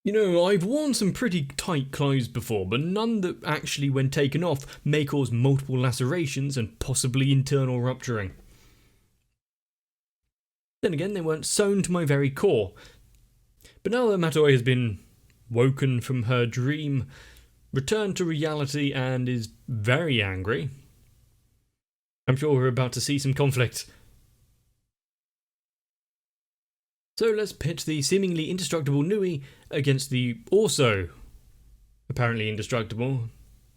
You know, I've worn some pretty tight clothes before, but none that actually, when taken off, may cause multiple lacerations and possibly internal rupturing. Then again, they weren't sewn to my very core. But now that Matoi has been woken from her dream, returned to reality, and is very angry, I'm sure we're about to see some conflict. So let's pit the seemingly indestructible Nui against the also apparently indestructible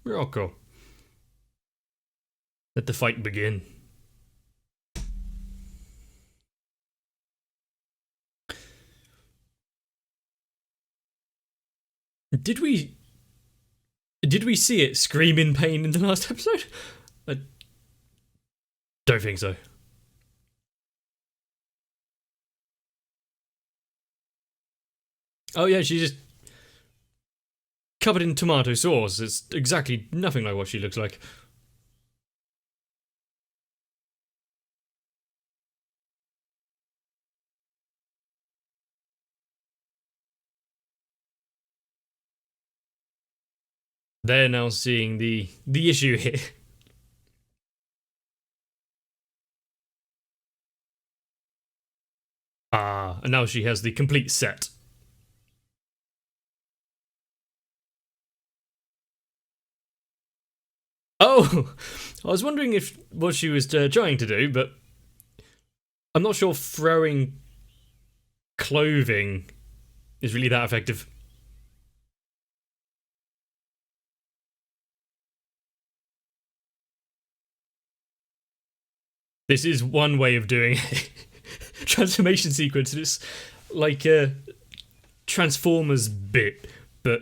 Rocco. Let the fight begin. Did we see it scream in pain in the last episode? I don't think so. Oh yeah, she's just covered in tomato sauce. It's exactly nothing like what she looks like. They're now seeing the issue here. Ah, and now she has the complete set. Oh, I was wondering if what she was trying to do, but I'm not sure throwing clothing is really that effective. This is one way of doing it. Transformation sequence. It's like a Transformers bit, but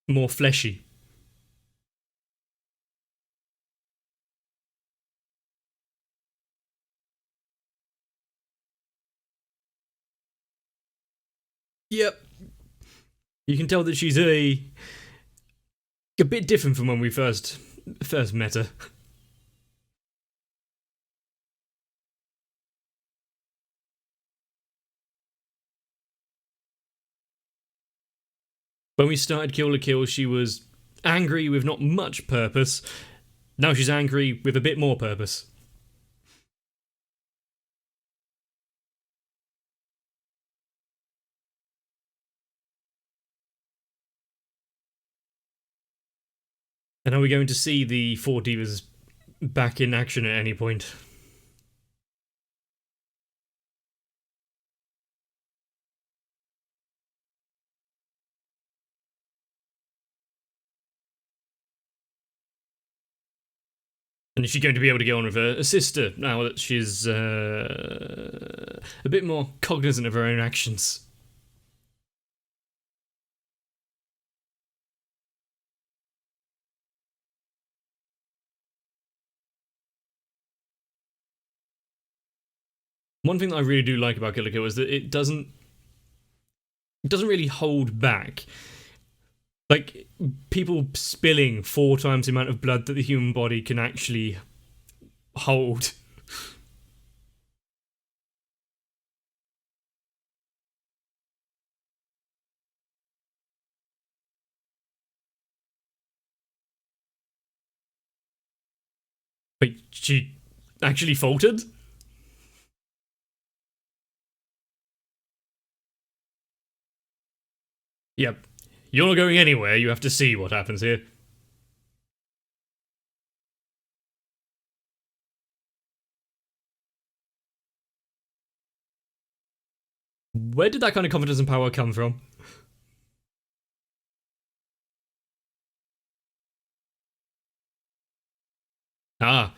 more fleshy. Yep. You can tell that she's a bit different from when we first met her. When we started Kill la Kill, she was angry with not much purpose. Now she's angry with a bit more purpose. And are we going to see the four divas back in action at any point? And is she going to be able to get on with her sister now that she's a bit more cognizant of her own actions? One thing that I really do like about Kill la Kill is that it doesn't really hold back. Like, people spilling 4 times the amount of blood that the human body can actually hold. Wait, she actually faltered? Yep. You're not going anywhere, you have to see what happens here. Where did that kind of confidence and power come from? Ah.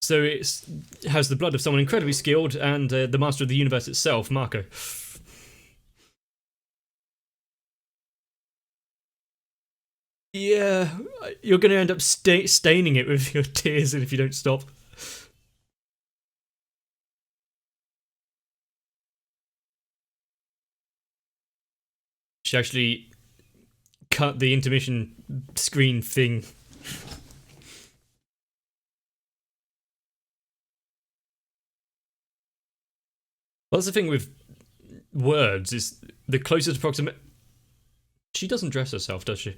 So it has the blood of someone incredibly skilled and the master of the universe itself, Marco. Yeah, you're going to end up staining it with your tears if you don't stop. She actually cut the intermission screen thing. Well, that's the thing with words is the closest approximation. She doesn't dress herself, does she?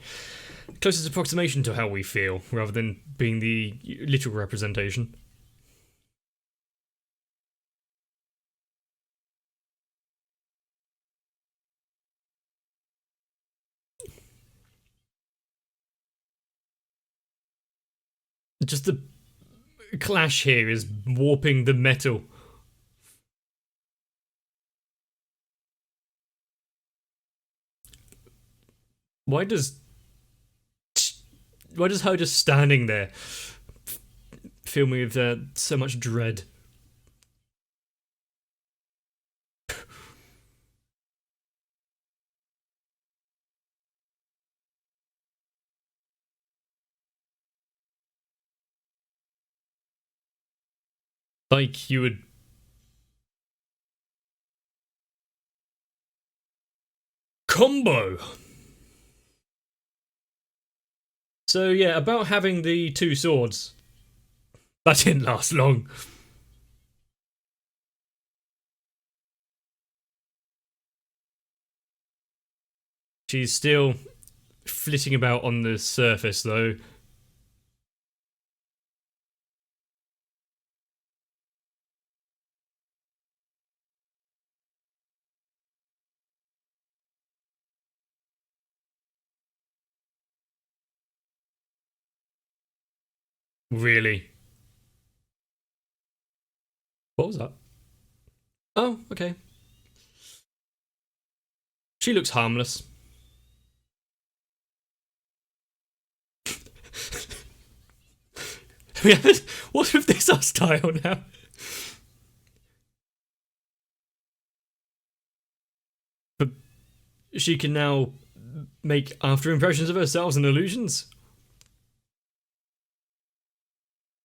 Closest approximation to how we feel, rather than being the literal representation. Just the clash here is warping the metal. Why does her just standing there fill me with so much dread? Like you would. Combo! So yeah, about having the two swords. That didn't last long. She's still flitting about on the surface though. Really. What was that? Oh, okay. She looks harmless. What if this our style now? But she can now make after impressions of herself and illusions.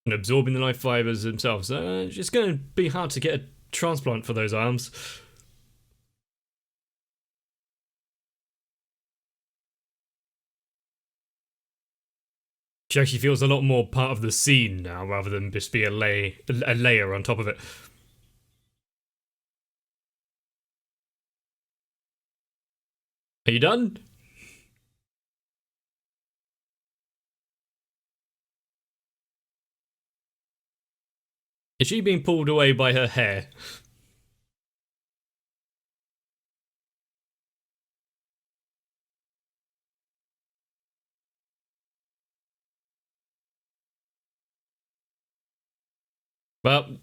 And absorbing the life fibers themselves. It's going to be hard to get a transplant for those arms. She actually feels a lot more part of the scene now, rather than just be a layer on top of it. Are you done? Is she being pulled away by her hair? Well,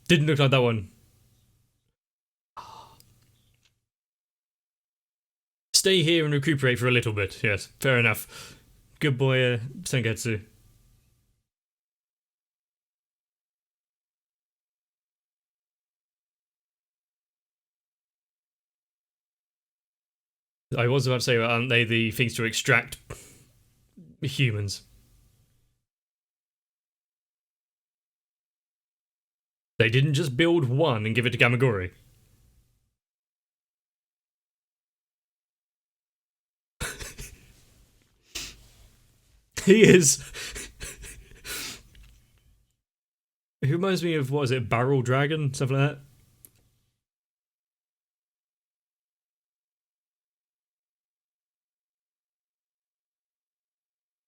didn't look like that one. Stay here and recuperate for a little bit. Yes, fair enough. Good boy, Sengetsu. I was about to say, aren't they the things to extract humans? They didn't just build one and give it to Gamagori. He is. He reminds me of, what is it, Barrel Dragon? Something like that.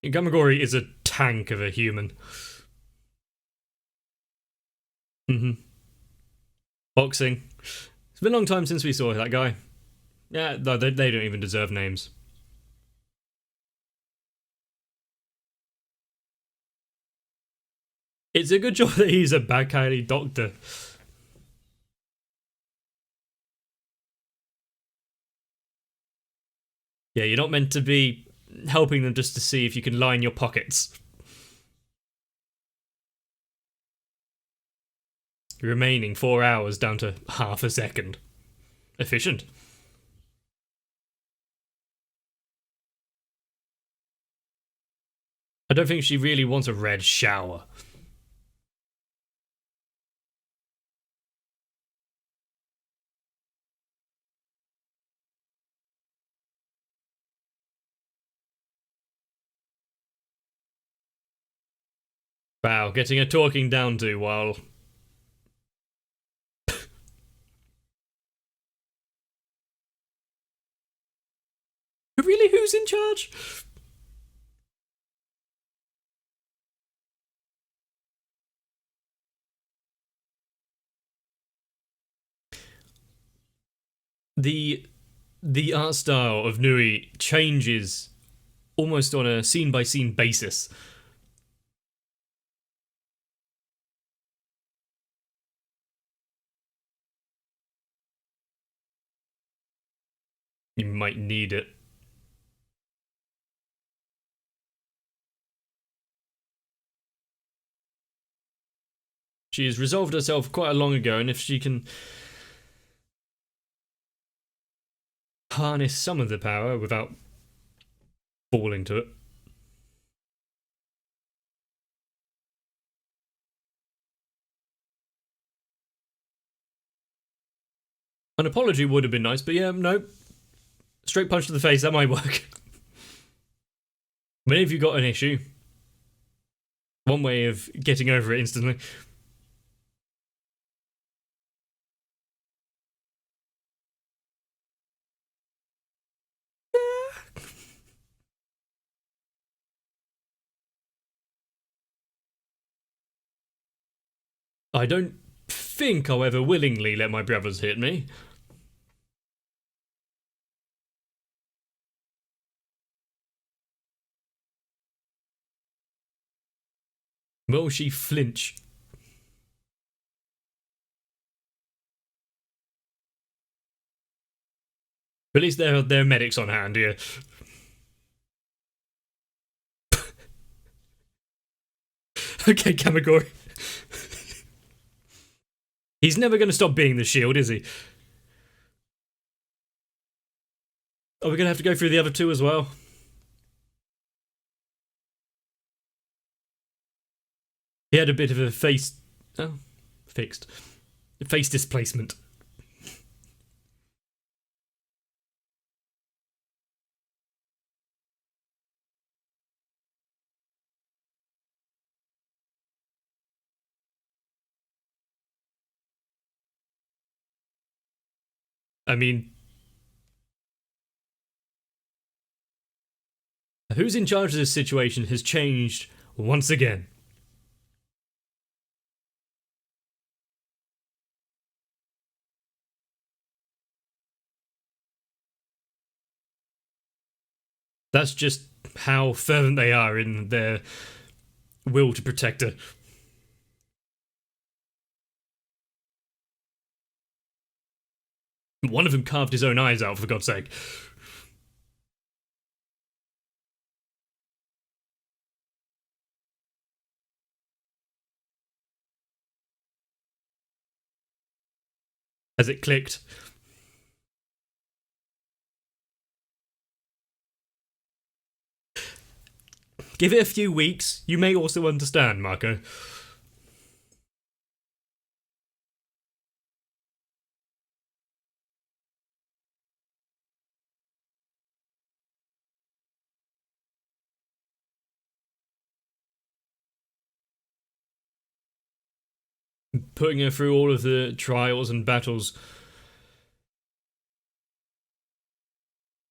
Gamagori is a tank of a human. Boxing. It's been a long time since we saw that guy. Yeah, no, they don't even deserve names. It's a good job that he's a Bakari doctor. Yeah, you're not meant to be helping them just to see if you can line your pockets. Remaining 4 hours down to half a second. Efficient. I don't think she really wants a red shower. Wow, getting a talking down to while really who's in charge? The art style of Nui changes almost on a scene by scene basis. You might need it. She has resolved herself quite long ago, and if she can harness some of the power without falling to it. An apology would have been nice, but yeah, no. Straight punch to the face, that might work. Whenever you've got an issue, one way of getting over it instantly. I don't think I'll ever willingly let my brothers hit me. Will she flinch? At least there are medics on hand here. Okay, Kamigori. He's never going to stop being the shield, is he? Are we going to have to go through the other two as well? He had a bit of a face... Oh, fixed. Face displacement. I mean... Who's in charge of this situation has changed once again. That's just how fervent they are in their will to protect her. One of them carved his own eyes out, for God's sake. As it clicked. Give it a few weeks, you may also understand, Marco. Putting her through all of the trials and battles.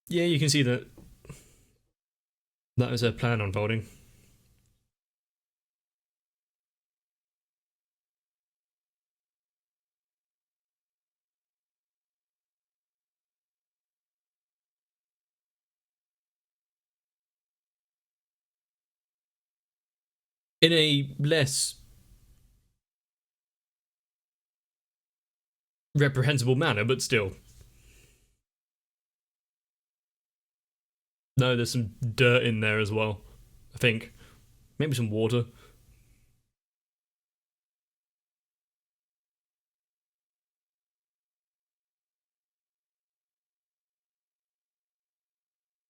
Yeah, you can see that was her plan unfolding. In a less reprehensible manner, but still. No, there's some dirt in there as well, I think. Maybe some water.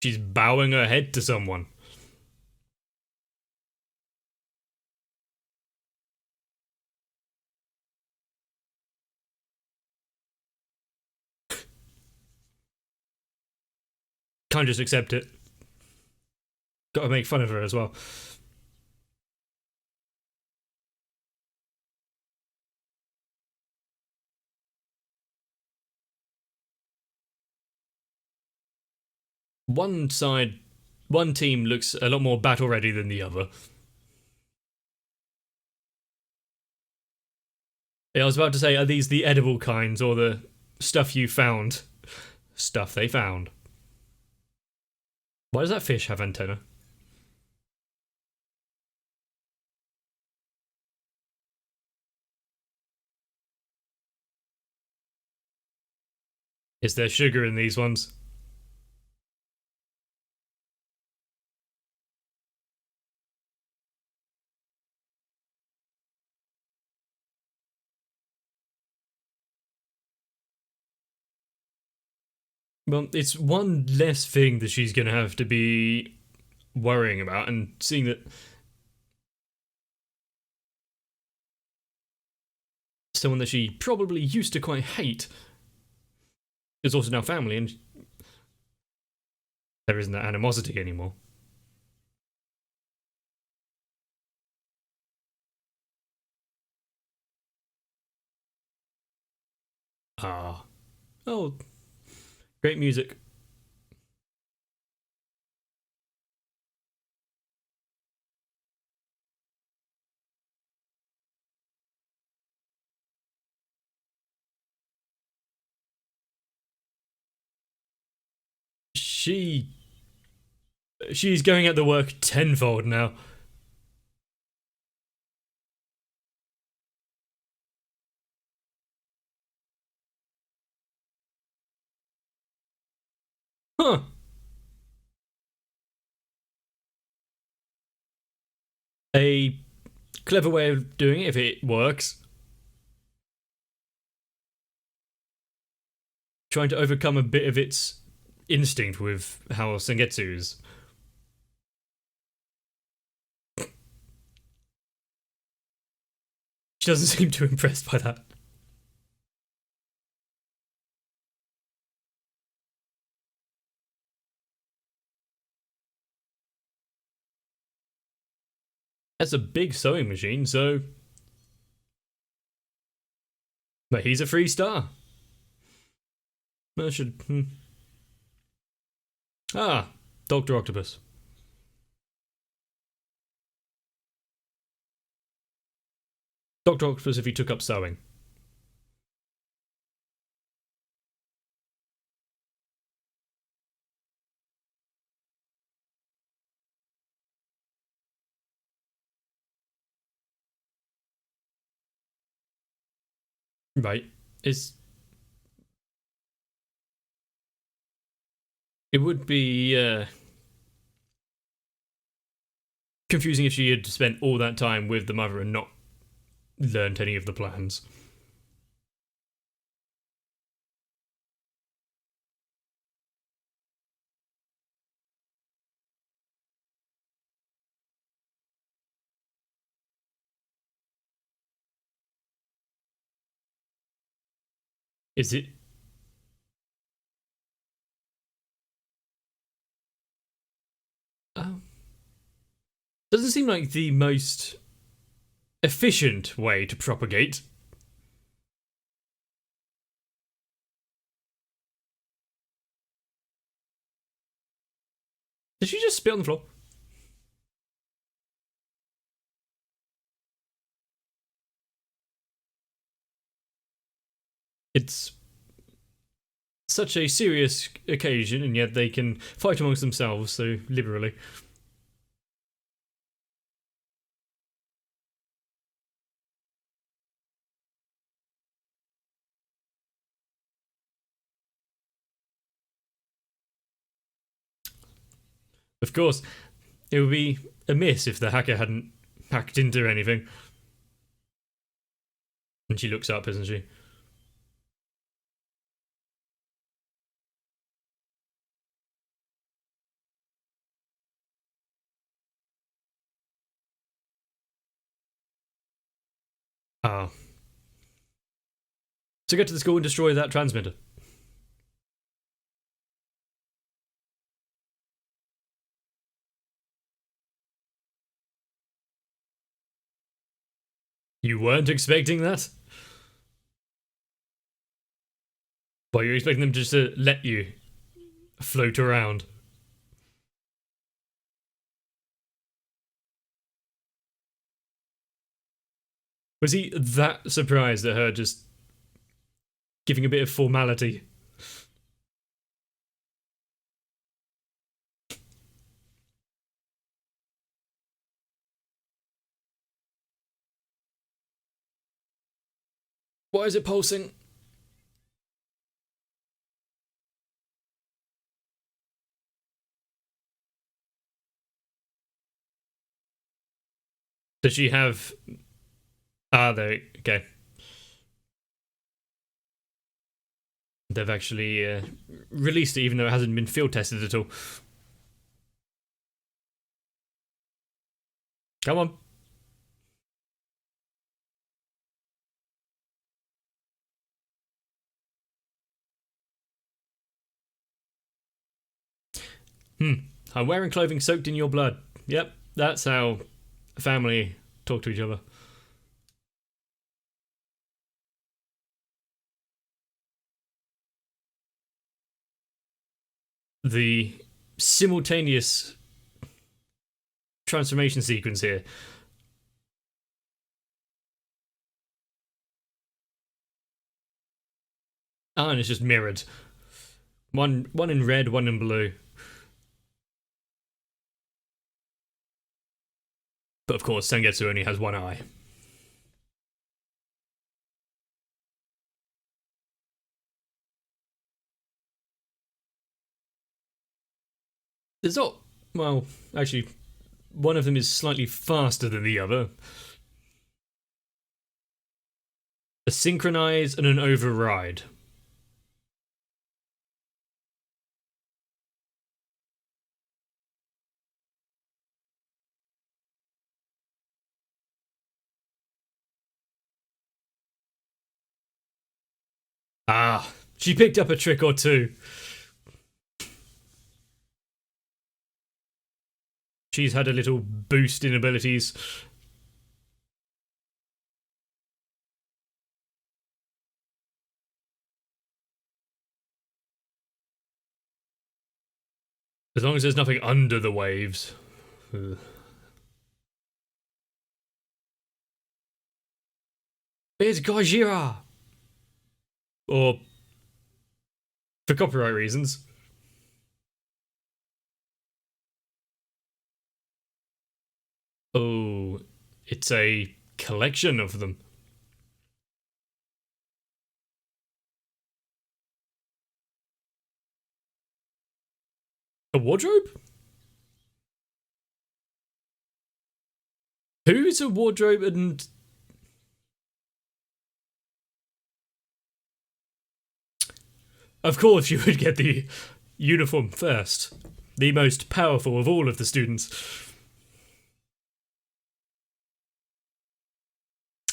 She's bowing her head to someone. Can't just accept it. Gotta make fun of her as well. One side, one team looks a lot more battle ready than the other. Yeah, I was about to say, are these the edible kinds or the stuff you found? Stuff they found. Why does that fish have antenna? Is there sugar in these ones? Well, it's one less thing that she's going to have to be worrying about, and seeing that someone that she probably used to quite hate is also now family, and there isn't that animosity anymore. Ah. Oh, great music. She. She's going at the work tenfold now. Huh. A clever way of doing it if it works. Trying to overcome a bit of its instinct with how Sengetsu is. She doesn't seem too impressed by that. That's a big sewing machine, so. But he's a free star. I should. Ah, Dr. Octopus. Dr. Octopus if he took up sewing. Right. It's. It would be confusing if she had spent all that time with the mother and not learnt any of the plans. Is it? Oh. Doesn't seem like the most efficient way to propagate. Did she just spit on the floor? It's such a serious occasion, and yet they can fight amongst themselves so liberally. Of course, it would be amiss if the hacker hadn't hacked into anything. And she looks up, isn't she? Ah. So get to the school and destroy that transmitter. You weren't expecting that? Well, you're expecting them just to let you float around. Was he that surprised at her just giving a bit of formality? Why is it pulsing? Does she have... Ah, there... Okay. They've actually released it even though it hasn't been field tested at all. Come on. I'm wearing clothing soaked in your blood. Yep, that's how family talk to each other. The simultaneous transformation sequence here. Ah, and it's just mirrored. One in red, one in blue. But of course, Sengetsu only has one eye. There's not... Well, actually, one of them is slightly faster than the other. A synchronize and an override. Ah, she picked up a trick or two. She's had a little boost in abilities. As long as there's nothing under the waves. It's Gojira! Or, for copyright reasons. Oh, it's a collection of them. A wardrobe? Who's a wardrobe and... Of course you would get the uniform first. The most powerful of all of the students.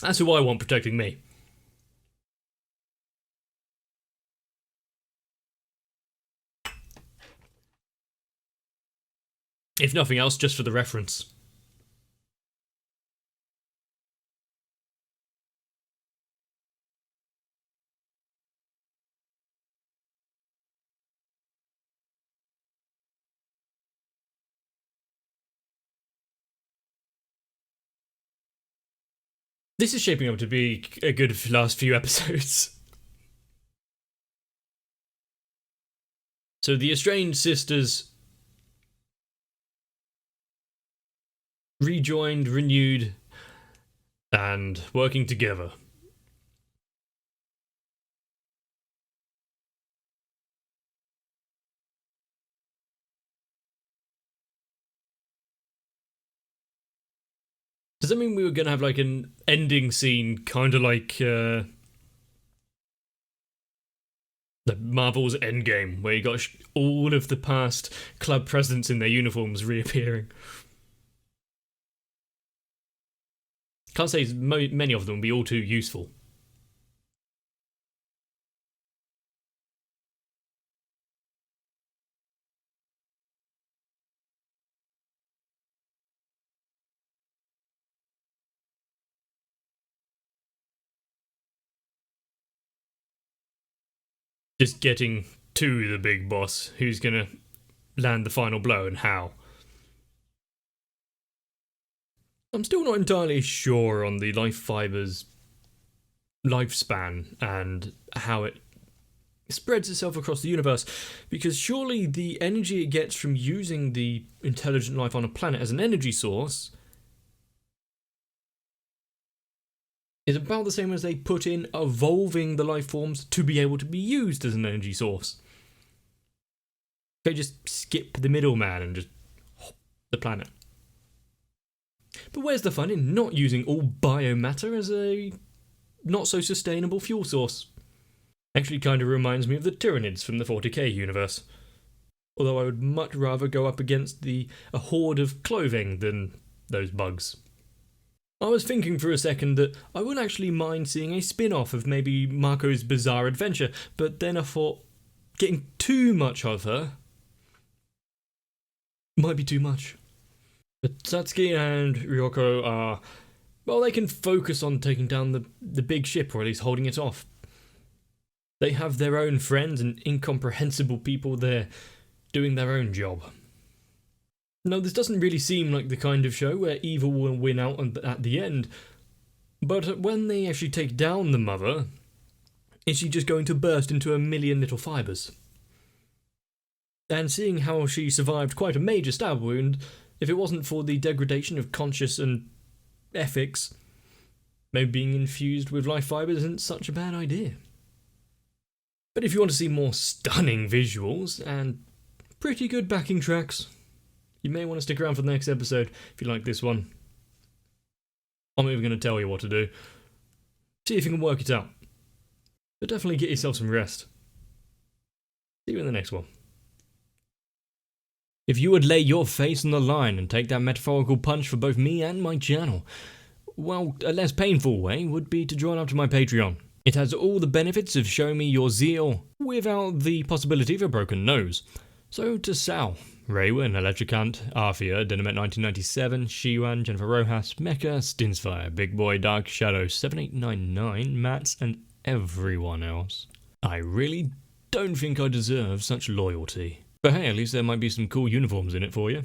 That's who I want protecting me. If nothing else, just for the reference. This is shaping up to be a good last few episodes. So the estranged sisters rejoined, renewed, and working together. Does that mean we were going to have like an ending scene, kind of like the Marvel's Endgame, where you got all of the past club presidents in their uniforms reappearing? Can't say many of them will be all too useful. Just getting to the big boss, who's gonna land the final blow and how. I'm still not entirely sure on the life fiber's lifespan and how it spreads itself across the universe, because surely the energy it gets from using the intelligent life on a planet as an energy source is about the same as they put in evolving the life forms to be able to be used as an energy source. Okay, just skip the middleman and just hop the planet. But where's the fun in not using all biomatter as a not so sustainable fuel source? Actually kind of reminds me of the Tyranids from the 40k universe. Although I would much rather go up against a horde of clothing than those bugs. I was thinking for a second that I wouldn't actually mind seeing a spin-off of maybe Marco's bizarre adventure, but then I thought getting too much of her might be too much. But Satsuki and Ryoko are, well, they can focus on taking down the big ship, or at least holding it off. They have their own friends and incomprehensible people there doing their own job. Now, this doesn't really seem like the kind of show where evil will win out at the end, but when they actually take down the mother, is she just going to burst into a million little fibres? And seeing how she survived quite a major stab wound, if it wasn't for the degradation of conscience and ethics, maybe being infused with life fibres isn't such a bad idea. But if you want to see more stunning visuals and pretty good backing tracks, you may want to stick around for the next episode if you like this one. I'm not even going to tell you what to do. See if you can work it out. But definitely get yourself some rest. See you in the next one. If you would lay your face on the line and take that metaphorical punch for both me and my channel, well, a less painful way would be to join up to my Patreon. It has all the benefits of showing me your zeal without the possibility of a broken nose. So to Sal, Raywin, Electricant, Arthea, Dynamet 1997, Shiwan, Jennifer Rojas, Mecha, Stinsfire, Big Boy, Dark Shadow, 7899, Mats, and everyone else. I really don't think I deserve such loyalty. But hey, at least there might be some cool uniforms in it for you.